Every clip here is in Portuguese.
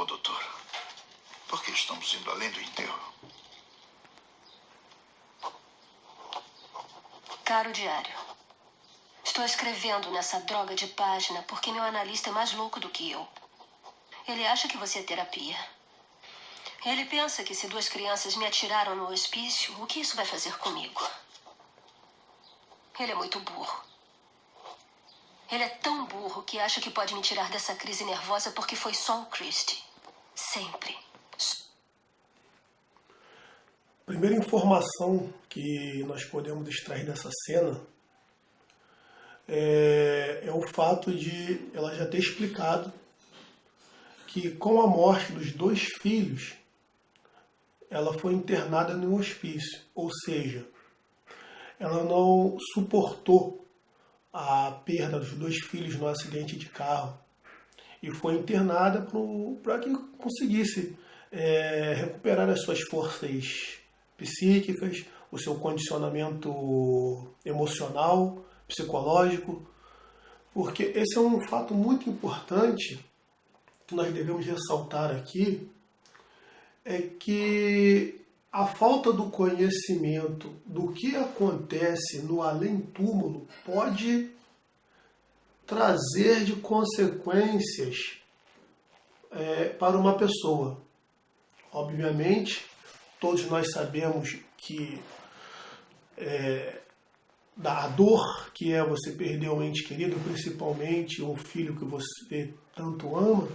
doutor. Por que estamos indo além do enterro? Caro diário, estou escrevendo nessa droga de página porque meu analista é mais louco do que eu. Ele acha que você é terapia. Ele pensa que se 2 crianças me atiraram no hospício, o que isso vai fazer comigo? Ele é muito burro. Ele é tão burro que acha que pode me tirar dessa crise nervosa porque foi só o Christie. Sempre. A primeira informação que nós podemos extrair dessa cena é o fato de ela já ter explicado que com a morte dos 2 filhos, ela foi internada em um hospício, ou seja, ela não suportou a perda dos 2 filhos no acidente de carro e foi internada para que conseguisse recuperar as suas forças psíquicas, o seu condicionamento emocional, psicológico, porque esse é um fato muito importante que nós devemos ressaltar aqui, é que a falta do conhecimento do que acontece no além-túmulo pode trazer de consequências para uma pessoa. Obviamente, todos nós sabemos que da dor que é você perder um ente querido, principalmente um filho que você tanto ama,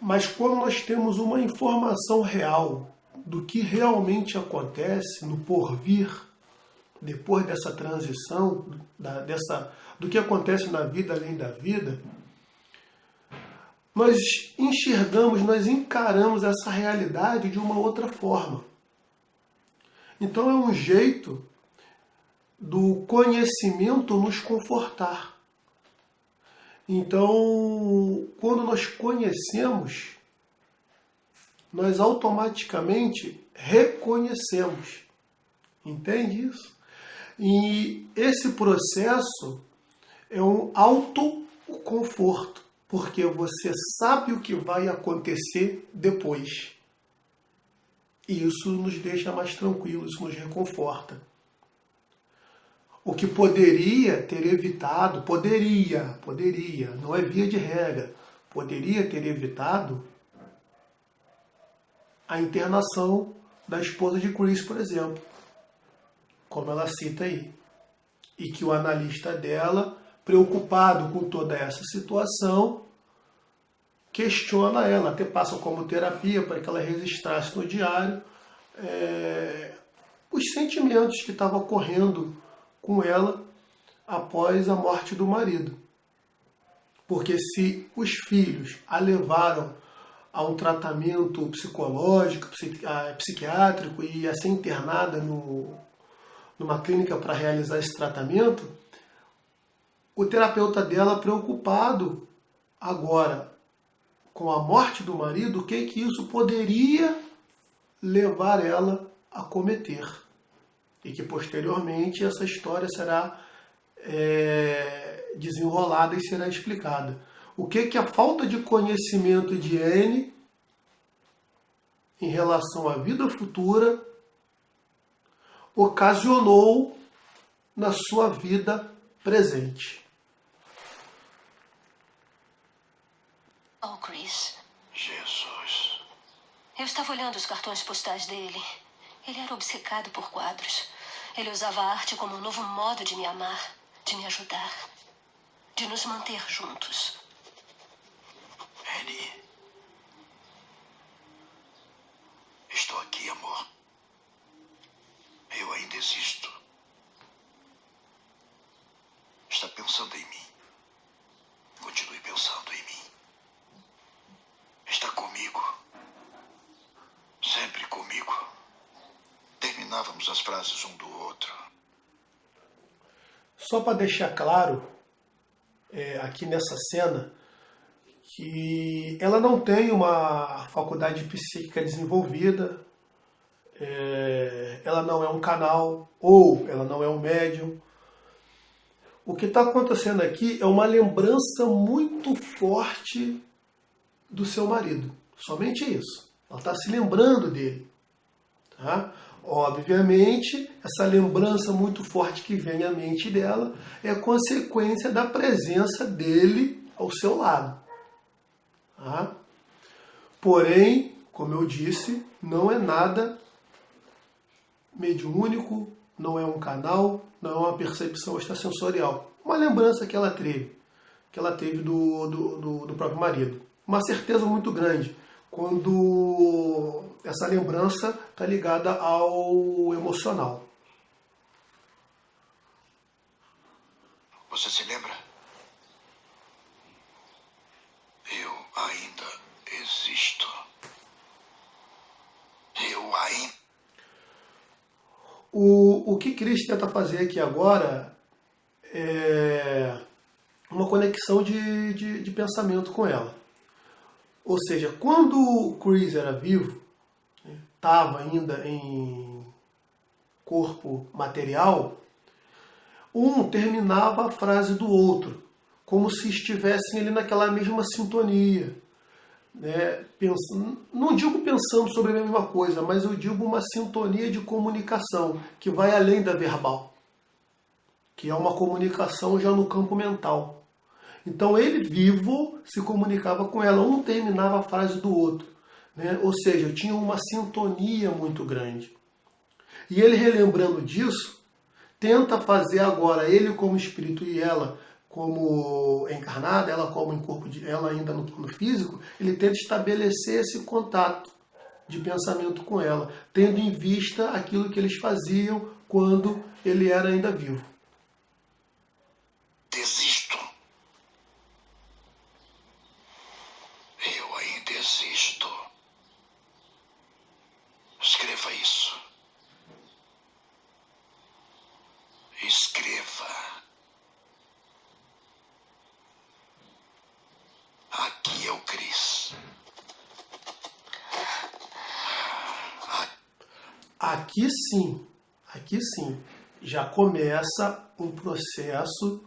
mas quando nós temos uma informação real do que realmente acontece no porvir, depois dessa transição, do que acontece na vida além da vida, nós enxergamos, nós encaramos essa realidade de uma outra forma. Então é um jeito do conhecimento nos confortar. Então, quando nós conhecemos, nós automaticamente reconhecemos. Entende isso? E esse processo é um autoconforto, porque você sabe o que vai acontecer depois. E isso nos deixa mais tranquilos, isso nos reconforta. O que poderia ter evitado, poderia, não é via de regra, poderia ter evitado a internação da esposa de Chris, por exemplo, como ela cita aí. E que o analista dela, preocupado com toda essa situação, questiona ela, até passa como terapia para que ela registrasse no diário os sentimentos que estavam ocorrendo com ela após a morte do marido. Porque se os filhos a levaram a um tratamento psicológico, psiquiátrico e a ser internada numa clínica para realizar esse tratamento, o terapeuta dela, preocupado agora com a morte do marido, o que isso poderia levar ela a cometer. E que posteriormente essa história será desenrolada e será explicada. O que a falta de conhecimento de Anne em relação à vida futura ocasionou na sua vida presente. Oh, Chris. Jesus. Eu estava olhando os cartões postais dele. Ele era obcecado por quadros. Ele usava a arte como um novo modo de me amar, de me ajudar, de nos manter juntos. Annie. Estou aqui, amor. Eu ainda existo. Está pensando em mim. Continue pensando em mim. Está comigo. Sempre comigo. Terminávamos as frases um do outro. Só para deixar claro, aqui nessa cena, que ela não tem uma faculdade psíquica desenvolvida, ela não é um canal, ou ela não é um médium. O que está acontecendo aqui é uma lembrança muito forte do seu marido. Somente isso. Ela está se lembrando dele. Tá? Obviamente, essa lembrança muito forte que vem à mente dela é consequência da presença dele ao seu lado. Tá? Porém, como eu disse, não é nada mediúnico, não é um canal, não é uma percepção extrasensorial. Uma lembrança que ela teve do próprio marido. Uma certeza muito grande quando essa lembrança está ligada ao emocional. Você se lembra? Eu ainda existo. Eu ainda... O que Chris tenta fazer aqui agora é uma conexão de pensamento com ela. Ou seja, quando o Chris era vivo, estava ainda em corpo material, um terminava a frase do outro, como se estivessem ali naquela mesma sintonia. Né? Não digo pensando sobre a mesma coisa, mas eu digo uma sintonia de comunicação que vai além da verbal, que é uma comunicação já no campo mental. Então ele vivo se comunicava com ela, um terminava a frase do outro, né? Ou seja, tinha uma sintonia muito grande. E ele, relembrando disso, tenta fazer agora, ele como espírito e ela como encarnada, ela como em corpo de ela ainda no plano físico, ele tenta estabelecer esse contato de pensamento com ela, tendo em vista aquilo que eles faziam quando ele era ainda vivo. Desisto. Eu ainda existo. Escreva isso. Escreva. Aqui é o Chris. Aqui sim, já começa um processo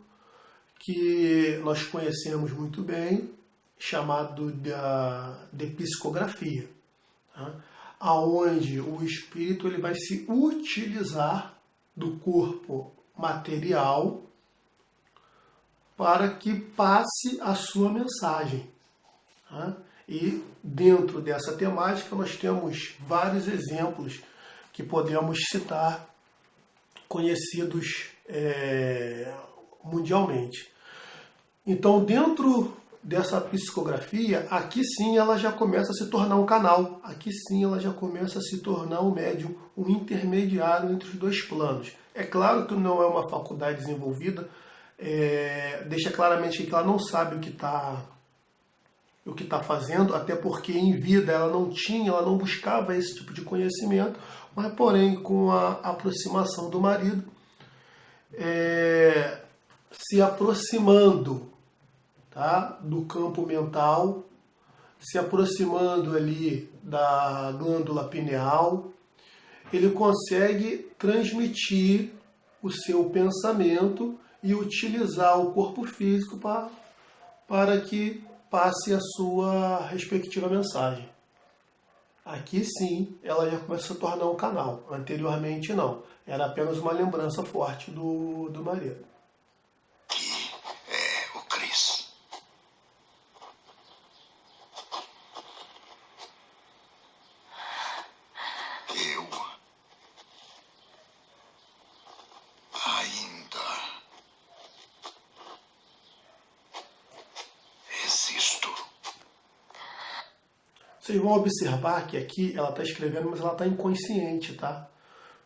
que nós conhecemos muito bem, chamado de psicografia, tá? Aonde o espírito ele vai se utilizar do corpo material para que passe a sua mensagem. Tá? E dentro dessa temática nós temos vários exemplos que podemos citar, conhecidos mundialmente. Então, dentro dessa psicografia, aqui sim ela já começa a se tornar um canal, aqui sim ela já começa a se tornar um médium, um intermediário entre os dois planos. É claro que não é uma faculdade desenvolvida, deixa claramente que ela não sabe o que está fazendo, até porque em vida ela não buscava esse tipo de conhecimento, mas porém com a aproximação do marido, se aproximando, tá, do campo mental, se aproximando ali da glândula pineal, ele consegue transmitir o seu pensamento e utilizar o corpo físico para que passe a sua respectiva mensagem. Aqui sim, ela já começa a se tornar um canal. Anteriormente não. Era apenas uma lembrança forte do marido. Aqui é o Chris. Eu ainda existo. Vocês vão observar que aqui ela está escrevendo, mas ela está inconsciente, tá?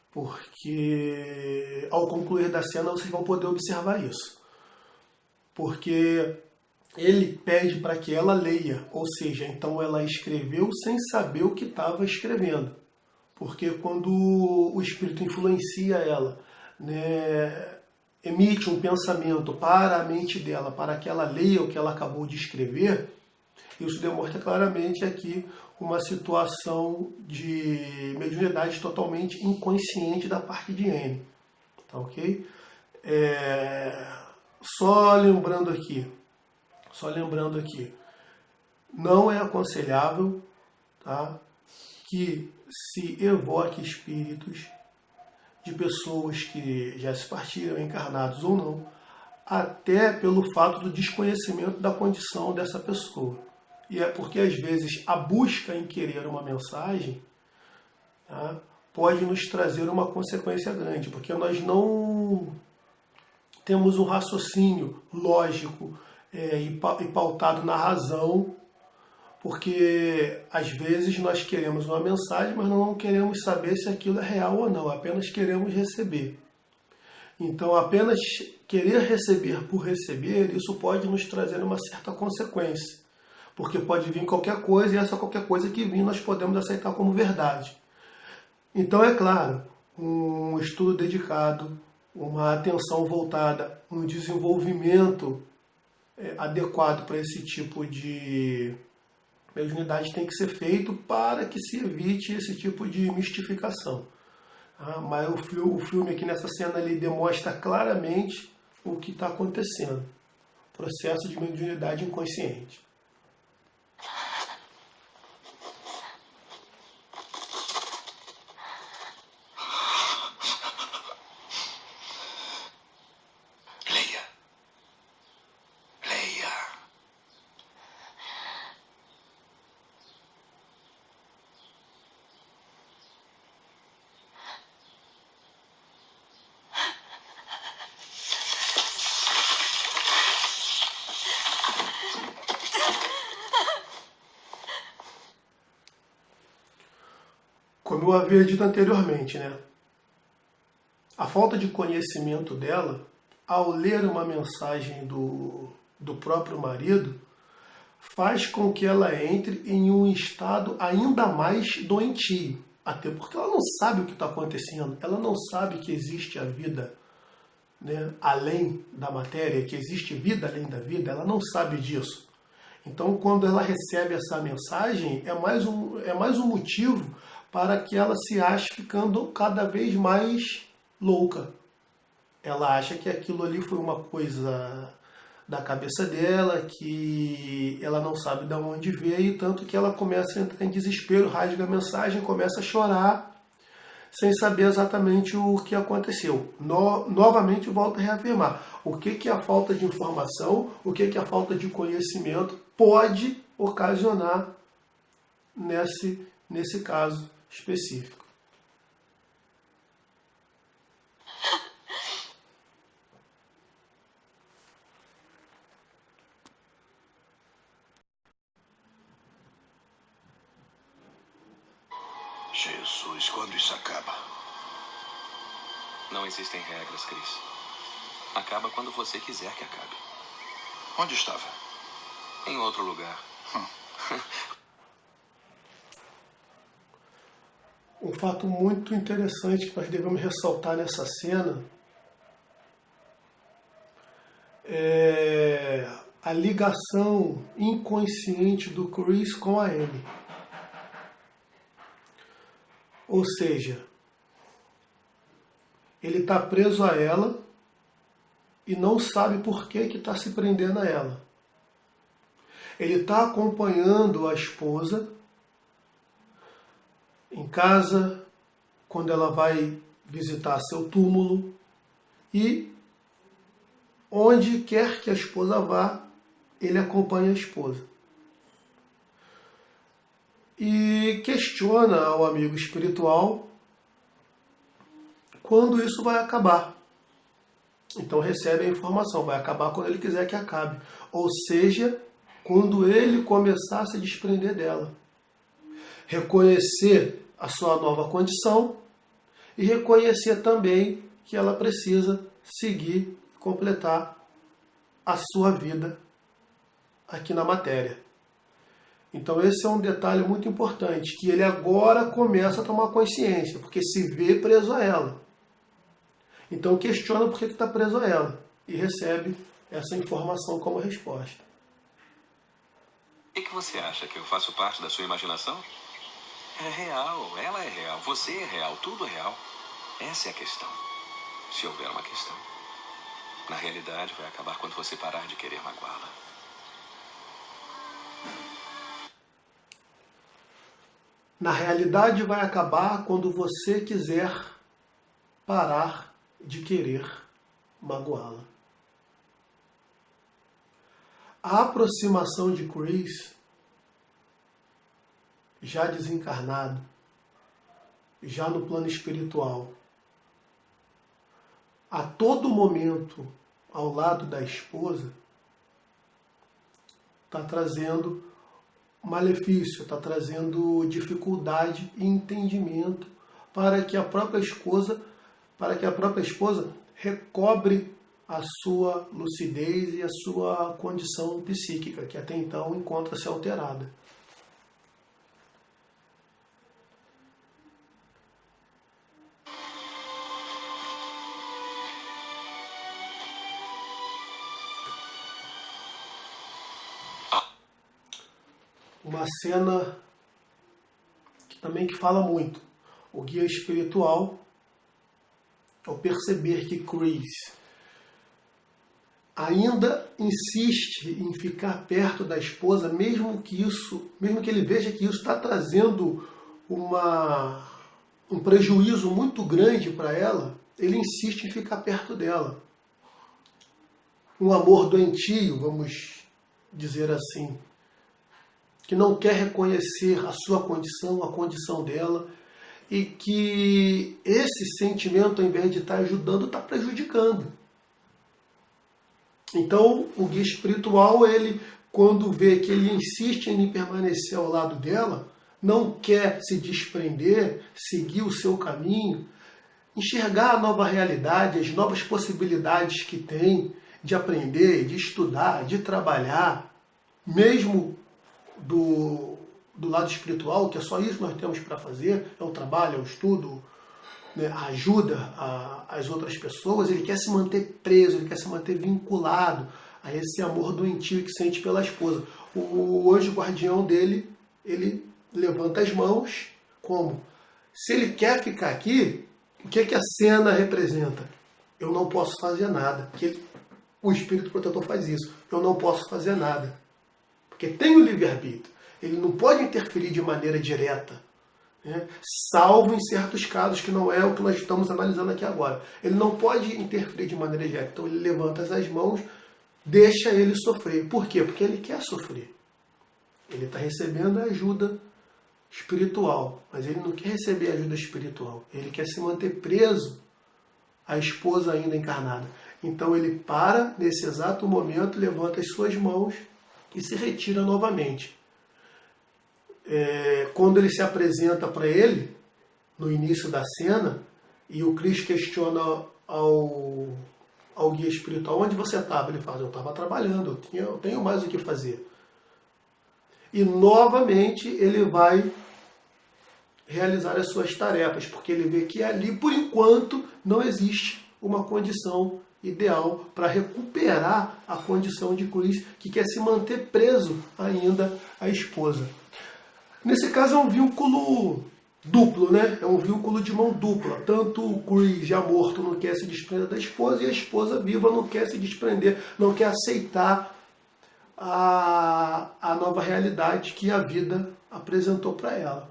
Porque ao concluir da cena vocês vão poder observar isso. Porque ele pede para que ela leia, ou seja, então ela escreveu sem saber o que estava escrevendo. Porque quando o espírito influencia ela, né, emite um pensamento para a mente dela, para que ela leia o que ela acabou de escrever, isso demonstra claramente aqui uma situação de mediunidade totalmente inconsciente da parte de N. Tá ok? Só lembrando aqui, não é aconselhável, tá, que se evoque espíritos de pessoas que já se partiram, encarnados ou não, até pelo fato do desconhecimento da condição dessa pessoa. E é porque, às vezes, a busca em querer uma mensagem, tá, pode nos trazer uma consequência grande, porque nós não temos um raciocínio lógico e pautado na razão, porque às vezes nós queremos uma mensagem, mas não queremos saber se aquilo é real ou não, apenas queremos receber. Então, apenas querer receber por receber, isso pode nos trazer uma certa consequência, porque pode vir qualquer coisa e essa qualquer coisa que vir nós podemos aceitar como verdade. Então, é claro, um estudo dedicado, uma atenção voltada, um desenvolvimento adequado para esse tipo de mediunidade tem que ser feito para que se evite esse tipo de mistificação. Mas o filme aqui nessa cena ele demonstra claramente o que está acontecendo. Processo de mediunidade inconsciente. Leia. Leia. Como eu havia dito anteriormente, né? A falta de conhecimento dela, ao ler uma mensagem do próprio marido, faz com que ela entre em um estado ainda mais doentio. Até porque ela não sabe o que está acontecendo, ela não sabe que existe a vida, né, além da matéria, que existe vida além da vida, ela não sabe disso. Então, quando ela recebe essa mensagem, é mais um motivo para que ela se ache ficando cada vez mais louca. Ela acha que aquilo ali foi uma coisa da cabeça dela, que ela não sabe de onde veio, tanto que ela começa a entrar em desespero, rasga a mensagem, começa a chorar, sem saber exatamente o que aconteceu. Novamente, volto a reafirmar, o que a falta de informação, o que a falta de conhecimento pode ocasionar nesse caso específico. Jesus, quando isso acaba? Não existem regras, Chris. Acaba quando você quiser que acabe. Onde estava? Em outro lugar. Um fato muito interessante que nós devemos ressaltar nessa cena é a ligação inconsciente do Chris com a Amy. Ou seja, ele está preso a ela e não sabe por que está se prendendo a ela. Ele está acompanhando a esposa em casa, quando ela vai visitar seu túmulo, e onde quer que a esposa vá, ele acompanha a esposa. E questiona ao amigo espiritual quando isso vai acabar. Então recebe a informação, vai acabar quando ele quiser que acabe. Ou seja, quando ele começar a se desprender dela. Reconhecer a sua nova condição e reconhecer também que ela precisa seguir, completar a sua vida aqui na matéria. Então esse é um detalhe muito importante, que ele agora começa a tomar consciência, porque se vê preso a ela. Então questiona por que está preso a ela e recebe essa informação como resposta. E que você acha? Que eu faço parte da sua imaginação? É real, ela é real, você é real, tudo é real. Essa é a questão. Se houver uma questão. Na realidade, vai acabar quando você parar de querer magoá-la. Na realidade, vai acabar quando você quiser parar de querer magoá-la. A aproximação de Chris, já desencarnado, já no plano espiritual, a todo momento ao lado da esposa, está trazendo malefício, está trazendo dificuldade e entendimento para que a própria esposa recobre a sua lucidez e a sua condição psíquica, que até então encontra-se alterada. Uma cena que fala muito. O guia espiritual, ao perceber que Chris ainda insiste em ficar perto da esposa, mesmo que ele veja que isso está trazendo um prejuízo muito grande para ela, ele insiste em ficar perto dela. Um amor doentio, vamos dizer assim, que não quer reconhecer a sua condição, a condição dela, e que esse sentimento, ao invés de estar ajudando, está prejudicando. Então, o guia espiritual, ele, quando vê que ele insiste em permanecer ao lado dela, não quer se desprender, seguir o seu caminho, enxergar a nova realidade, as novas possibilidades que tem de aprender, de estudar, de trabalhar, mesmo do lado espiritual, que é só isso que nós temos para fazer, é o trabalho, é o estudo, né, a ajuda às outras pessoas. Ele quer se manter preso, ele quer se manter vinculado a esse amor doentio que sente pela esposa. O anjo guardião dele, ele levanta as mãos, como? Se ele quer ficar aqui, o que a cena representa? Eu não posso fazer nada. O espírito protetor faz isso. Eu não posso fazer nada. Porque tem o livre-arbítrio. Ele não pode interferir de maneira direta, né? Salvo em certos casos, que não é o que nós estamos analisando aqui agora. Ele não pode interferir de maneira direta. Então ele levanta as mãos, deixa ele sofrer. Por quê? Porque ele quer sofrer. Ele está recebendo a ajuda espiritual, mas ele não quer receber ajuda espiritual. Ele quer se manter preso à esposa ainda encarnada. Então ele para, nesse exato momento, levanta as suas mãos e se retira novamente. Quando ele se apresenta para ele, no início da cena, e o Chris questiona ao guia espiritual: onde você estava? Ele fala: eu estava trabalhando, eu tenho mais o que fazer. E novamente ele vai realizar as suas tarefas, porque ele vê que ali, por enquanto, não existe uma condição ideal para recuperar a condição de Chris, que quer se manter preso ainda à esposa. Nesse caso é um vínculo duplo, né? É um vínculo de mão dupla. Tanto o Chris, já morto, não quer se desprender da esposa, e a esposa viva não quer se desprender, não quer aceitar a nova realidade que a vida apresentou para ela.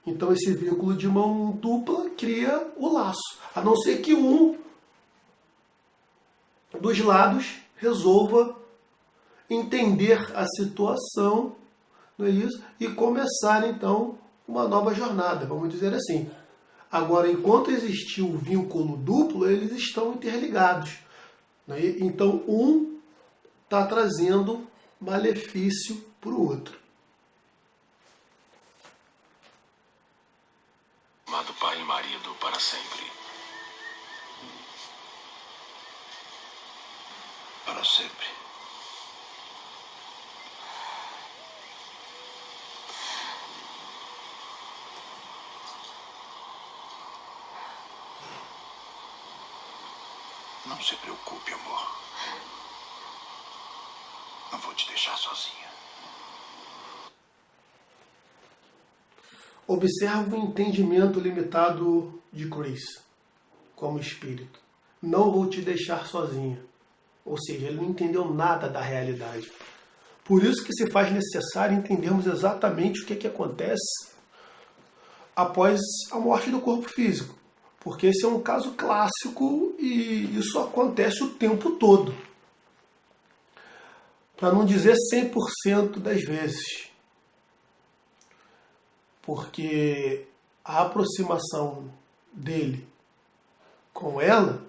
Então esse vínculo de mão dupla cria o laço, a não ser que um dos lados resolva entender a situação, não é isso? E começar então uma nova jornada, vamos dizer assim. Agora, enquanto existir o vínculo duplo, eles estão interligados, né? Então um está trazendo malefício para o outro. Amado pai e marido para sempre. Para sempre. Não se preocupe, amor. Não vou te deixar sozinha. Observa o entendimento limitado de Chris como espírito. Não vou te deixar sozinha. Ou seja, ele não entendeu nada da realidade. Por isso que se faz necessário entendermos exatamente o que acontece após a morte do corpo físico. Porque esse é um caso clássico e isso acontece o tempo todo. Para não dizer 100% das vezes. Porque a aproximação dele com ela,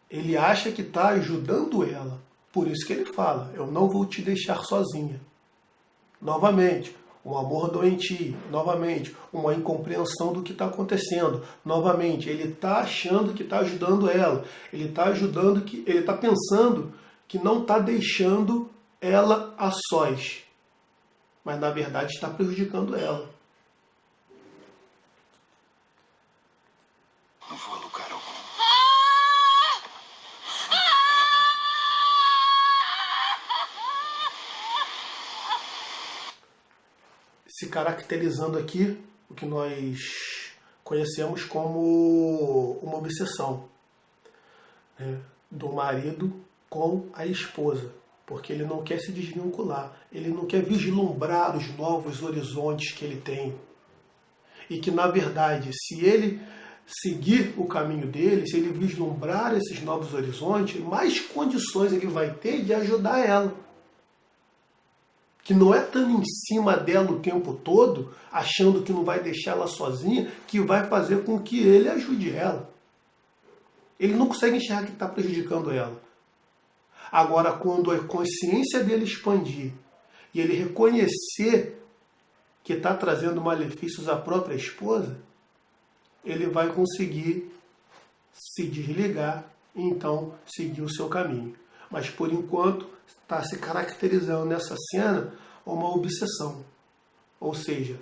ele acha que está ajudando ela. Por isso que ele fala, eu não vou te deixar sozinha. Novamente, um amor doentio. Novamente, uma incompreensão do que está acontecendo. Novamente, ele está achando que está ajudando ela. Ele está pensando que não está deixando ela a sós. Mas na verdade está prejudicando ela. Não vou a lugar algum. Se caracterizando aqui o que nós conhecemos como uma obsessão, né, do marido com a esposa, porque ele não quer se desvincular, ele não quer vislumbrar os novos horizontes que ele tem. E que, na verdade, se ele seguir o caminho dele, se ele vislumbrar esses novos horizontes, mais condições ele vai ter de ajudar ela. Que não é estando em cima dela o tempo todo, achando que não vai deixar ela sozinha, que vai fazer com que ele ajude ela. Ele não consegue enxergar que está prejudicando ela. Agora, quando a consciência dele expandir e ele reconhecer que está trazendo malefícios à própria esposa, ele vai conseguir se desligar e então seguir o seu caminho. Mas por enquanto está se caracterizando nessa cena uma obsessão. Ou seja,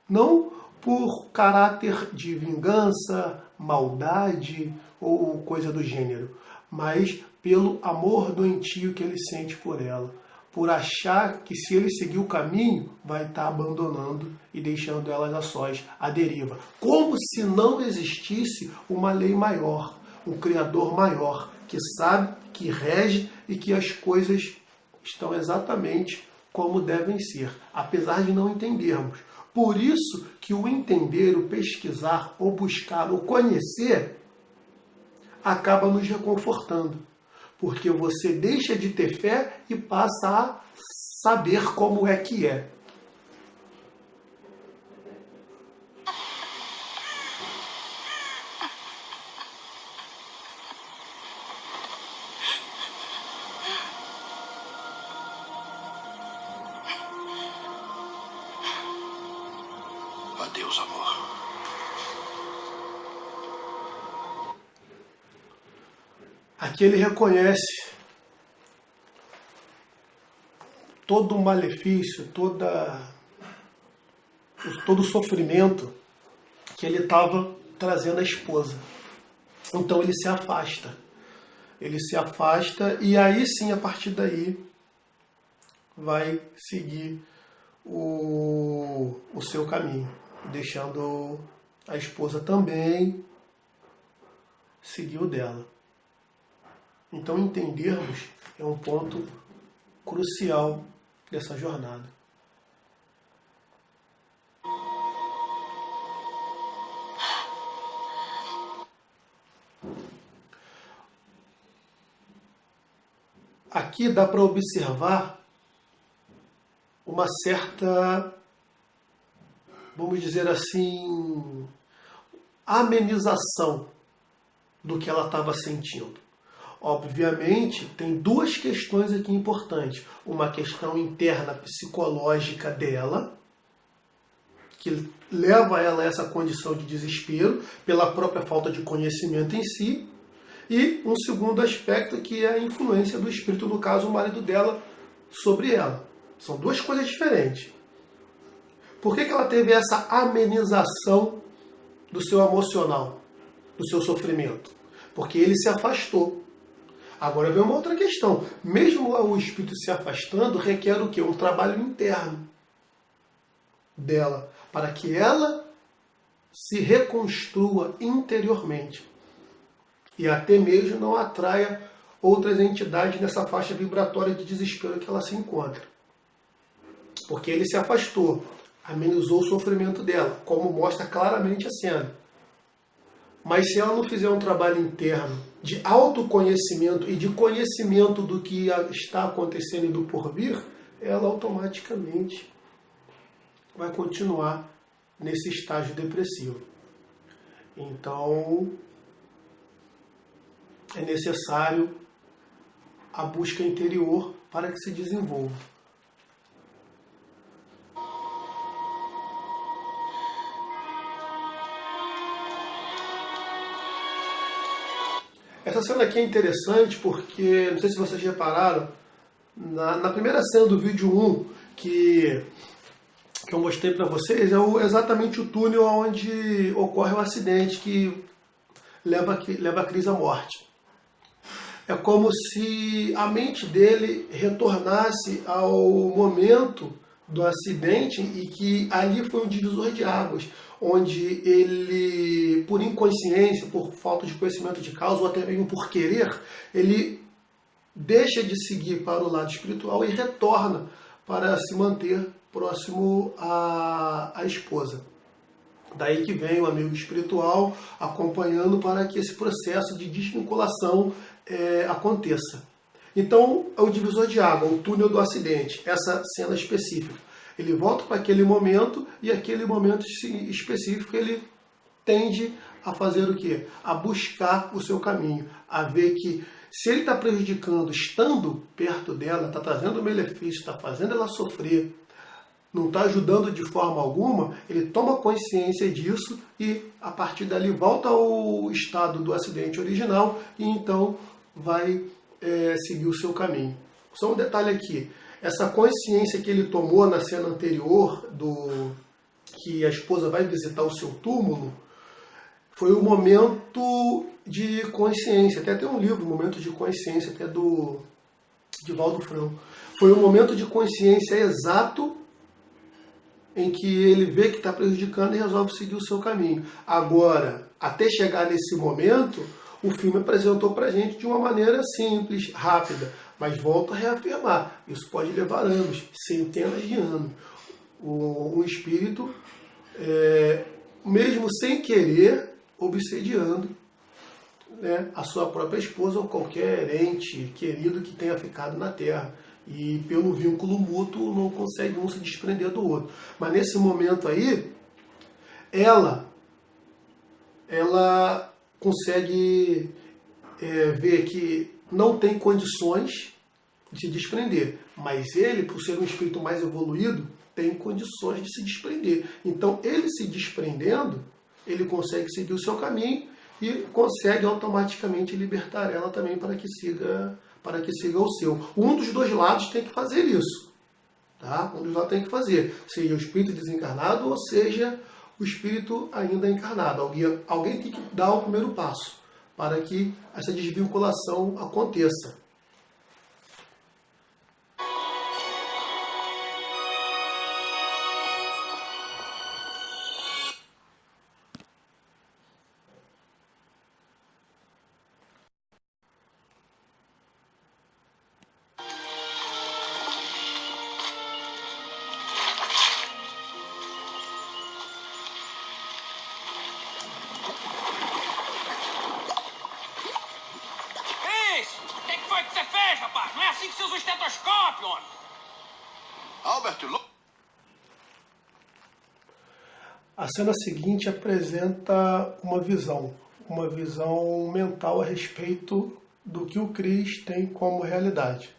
não por caráter de vingança, maldade ou coisa do gênero, mas pelo amor doentio que ele sente por ela. Por achar que se ele seguir o caminho, vai estar abandonando e deixando elas a sós, à deriva. Como se não existisse uma lei maior, um Criador maior, que sabe, que rege e que as coisas estão exatamente como devem ser, apesar de não entendermos. Por isso que o entender, o pesquisar, ou buscar, ou conhecer, acaba nos reconfortando. Porque você deixa de ter fé e passa a saber como é que é. Adeus, amor. Aqui ele reconhece todo o malefício, todo o sofrimento que ele estava trazendo à esposa. Então ele se afasta. Ele se afasta e aí sim, a partir daí, vai seguir o seu caminho, deixando a esposa também seguir o dela. Então entendermos é um ponto crucial dessa jornada. Aqui dá para observar uma certa, vamos dizer assim, amenização do que ela estava sentindo. Obviamente, tem duas questões aqui importantes. Uma questão interna psicológica dela, que leva ela a essa condição de desespero pela própria falta de conhecimento em si. E um segundo aspecto, que é a influência do espírito, no caso, o marido dela, sobre ela. São duas coisas diferentes. Por que ela teve essa amenização do seu emocional, do seu sofrimento? Porque ele se afastou. Agora vem uma outra questão. Mesmo o espírito se afastando, requer o quê? Um trabalho interno dela, para que ela se reconstrua interiormente e até mesmo não atraia outras entidades nessa faixa vibratória de desespero que ela se encontra. Porque ele se afastou. amenizou o sofrimento dela, como mostra claramente a cena. Mas se ela não fizer um trabalho interno de autoconhecimento e de conhecimento do que está acontecendo e do porvir, ela automaticamente vai continuar nesse estágio depressivo. Então, é necessário a busca interior para que se desenvolva. Essa cena aqui é interessante porque, não sei se vocês repararam, na primeira cena do vídeo 1 que eu mostrei para vocês, é exatamente o túnel onde ocorre o acidente que leva a Chris à morte. É como se a mente dele retornasse ao momento do acidente e que ali foi um divisor de águas, onde ele, por inconsciência, por falta de conhecimento de causa, ou até mesmo por querer, ele deixa de seguir para o lado espiritual e retorna para se manter próximo à esposa. Daí que vem o amigo espiritual acompanhando para que esse processo de desvinculação aconteça. Então, é o divisor de água, o túnel do acidente, essa cena específica. Ele volta para aquele momento e aquele momento específico ele tende a fazer o quê? A buscar o seu caminho, a ver que se ele está prejudicando, estando perto dela, está trazendo malefício, está fazendo ela sofrer, não está ajudando de forma alguma, ele toma consciência disso e a partir dali volta ao estado do acidente original e então vai seguir o seu caminho. Só um detalhe aqui, essa consciência que ele tomou na cena anterior, que a esposa vai visitar o seu túmulo, foi o momento de consciência. Até tem um livro, Momento de Consciência, até do Divaldo Franco. Foi o momento de consciência exato em que ele vê que está prejudicando e resolve seguir o seu caminho. Agora, até chegar nesse momento, o filme apresentou para a gente de uma maneira simples, rápida, mas volto a reafirmar, isso pode levar anos, centenas de anos. O espírito, mesmo sem querer, obsediando, né, a sua própria esposa ou qualquer ente querido que tenha ficado na Terra. E pelo vínculo mútuo não consegue um se desprender do outro. Mas nesse momento aí, ela consegue ver que não tem condições de se desprender. Mas ele, por ser um espírito mais evoluído, tem condições de se desprender. Então, ele se desprendendo, ele consegue seguir o seu caminho e consegue automaticamente libertar ela também para que siga o seu. Um dos dois lados tem que fazer isso. Tá? Um dos lados tem que fazer. Seja o espírito desencarnado ou seja o espírito ainda encarnado. Alguém tem que dar o primeiro passo para que essa desvinculação aconteça. A cena seguinte apresenta uma visão mental a respeito do que o Chris tem como realidade.